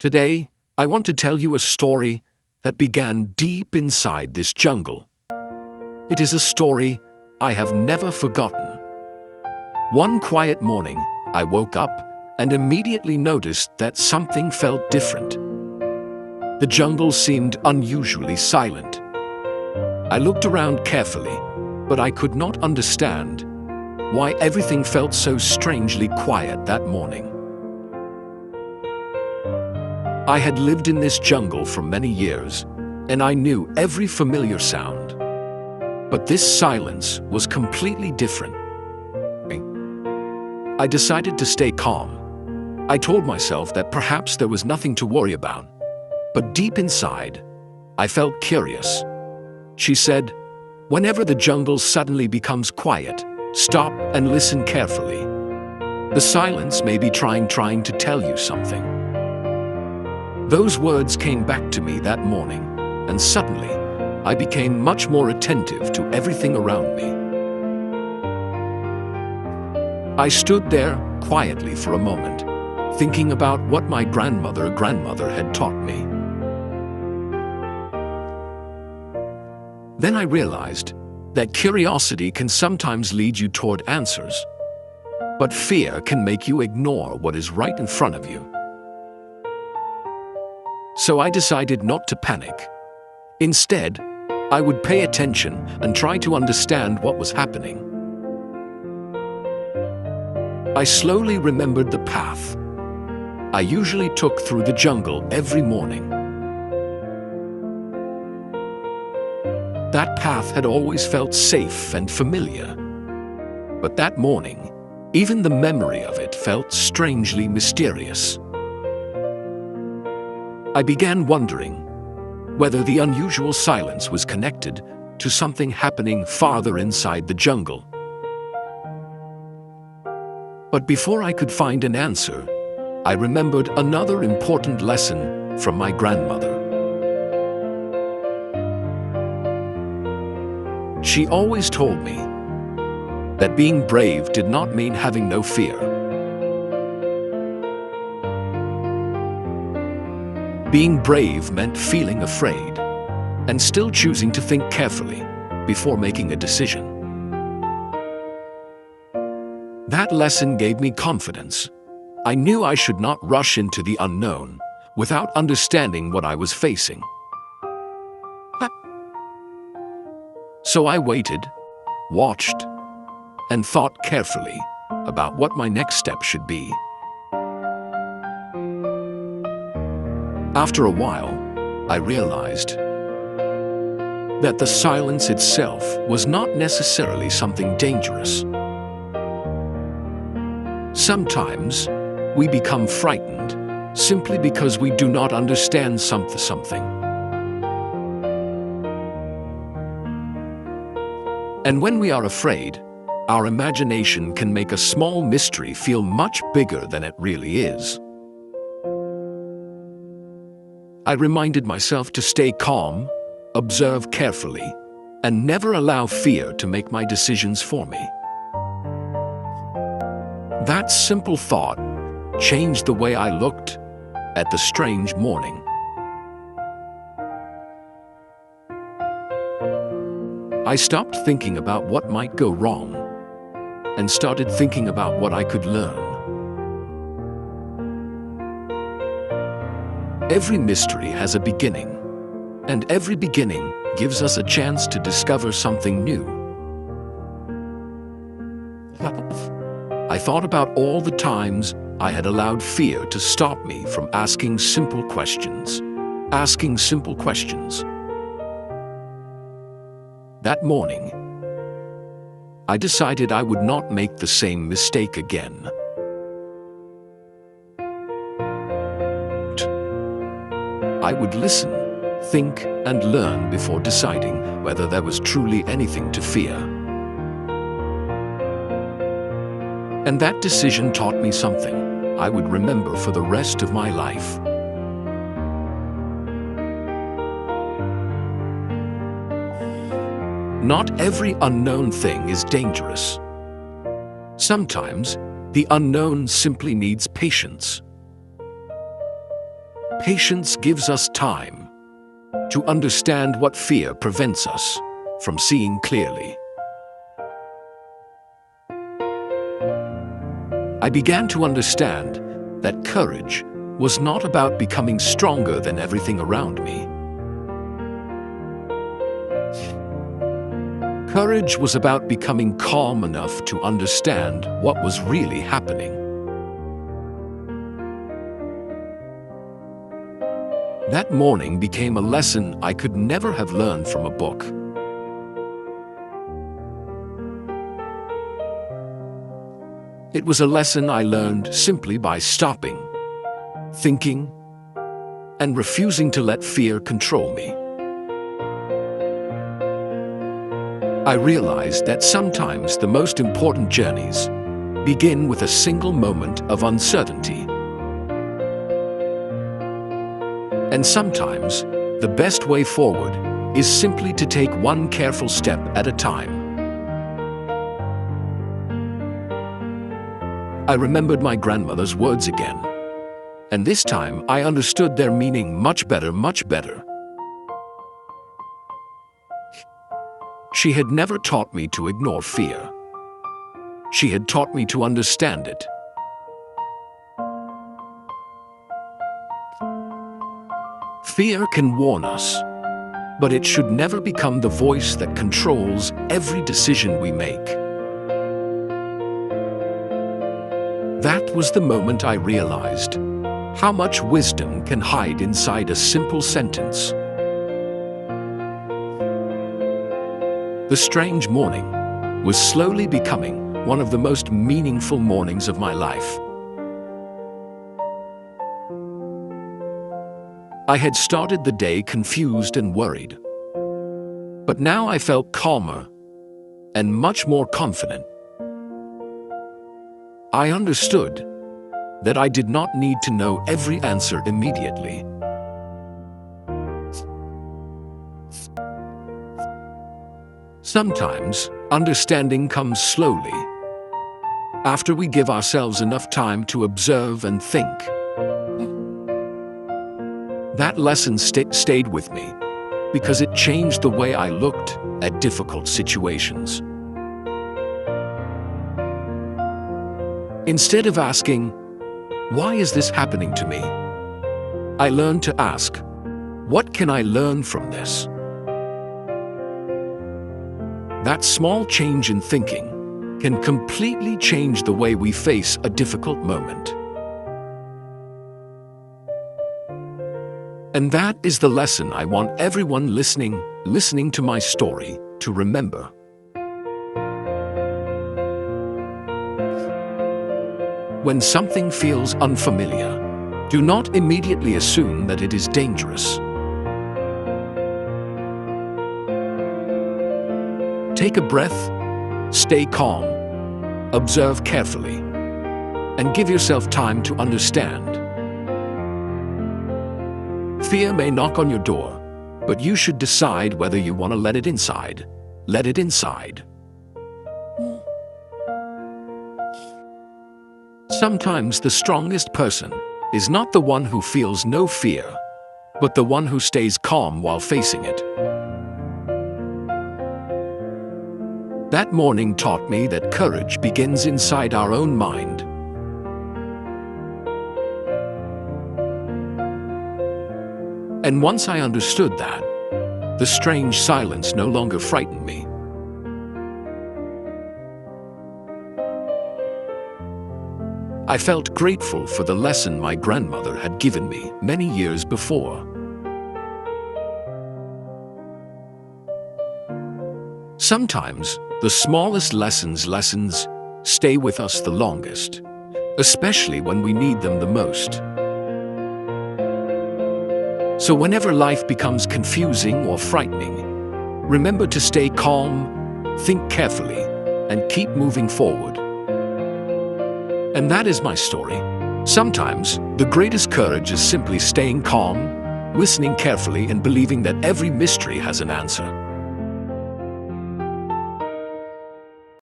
Today, I want to tell you a story that began deep inside this jungle. It is a story I have never forgotten. One quiet morning, I woke up and immediately noticed that something felt different. The jungle seemed unusually silent. I looked around carefully, but I could not understand why everything felt so strangely quiet that morning. I had lived in this jungle for many years, and I knew every familiar sound. But this silence was completely different. I decided to stay calm. I told myself that perhaps there was nothing to worry about. But deep inside, I felt curious. She said, "Whenever the jungle suddenly becomes quiet, stop and listen carefully. The silence may be trying to tell you something." Those words came back to me that morning, and suddenly, I became much more attentive to everything around me. I stood there quietly for a moment, thinking about what my grandmother had taught me. Then I realized that curiosity can sometimes lead you toward answers, but fear can make you ignore what is right in front of you. So I decided not to panic. Instead, I would pay attention and try to understand what was happening. I slowly remembered the path I usually took through the jungle every morning. That path had always felt safe and familiar. But that morning, even the memory of it felt strangely mysterious. I began wondering whether the unusual silence was connected to something happening farther inside the jungle. But before I could find an answer, I remembered another important lesson from my grandmother. She always told me that being brave did not mean having no fear. Being brave meant feeling afraid and still choosing to think carefully before making a decision. That lesson gave me confidence. I knew I should not rush into the unknown without understanding what I was facing. So I waited, watched, and thought carefully about what my next step should be. After a while, I realized that the silence itself was not necessarily something dangerous. Sometimes we become frightened simply because we do not understand something. And when we are afraid, our imagination can make a small mystery feel much bigger than it really is. I reminded myself to stay calm, observe carefully, and never allow fear to make my decisions for me. That simple thought changed the way I looked at the strange morning. I stopped thinking about what might go wrong and started thinking about what I could learn. Every mystery has a beginning, and every beginning gives us a chance to discover something new. I thought about all the times I had allowed fear to stop me from asking simple questions. That morning, I decided I would not make the same mistake again. I would listen, think, and learn before deciding whether there was truly anything to fear. And that decision taught me something I would remember for the rest of my life. Not every unknown thing is dangerous. Sometimes, the unknown simply needs patience. Patience gives us time to understand what fear prevents us from seeing clearly. I began to understand that courage was not about becoming stronger than everything around me. Courage was about becoming calm enough to understand what was really happening. That morning became a lesson I could never have learned from a book. It was a lesson I learned simply by stopping, thinking, and refusing to let fear control me. I realized that sometimes the most important journeys begin with a single moment of uncertainty. And sometimes, the best way forward is simply to take one careful step at a time. I remembered my grandmother's words again, and this time I understood their meaning much better. She had never taught me to ignore fear. She had taught me to understand it. Fear can warn us, but it should never become the voice that controls every decision we make. That was the moment I realized how much wisdom can hide inside a simple sentence. The strange morning was slowly becoming one of the most meaningful mornings of my life. I had started the day confused and worried, but now I felt calmer and much more confident. I understood that I did not need to know every answer immediately. Sometimes, understanding comes slowly, after we give ourselves enough time to observe and think. That lesson stayed with me because it changed the way I looked at difficult situations. Instead of asking, "Why is this happening to me?" I learned to ask, "What can I learn from this?" That small change in thinking can completely change the way we face a difficult moment. And that is the lesson I want everyone listening to my story to remember. When something feels unfamiliar, do not immediately assume that it is dangerous. Take a breath, stay calm, observe carefully, and give yourself time to understand. Fear may knock on your door, but you should decide whether you want to let it inside. Let it inside. Sometimes the strongest person is not the one who feels no fear, but the one who stays calm while facing it. That morning taught me that courage begins inside our own mind. And once I understood that, the strange silence no longer frightened me. I felt grateful for the lesson my grandmother had given me many years before. Sometimes, the smallest lessons stay with us the longest, especially when we need them the most. So whenever life becomes confusing or frightening, remember to stay calm, think carefully, and keep moving forward. And that is my story. Sometimes, the greatest courage is simply staying calm, listening carefully, and believing that every mystery has an answer.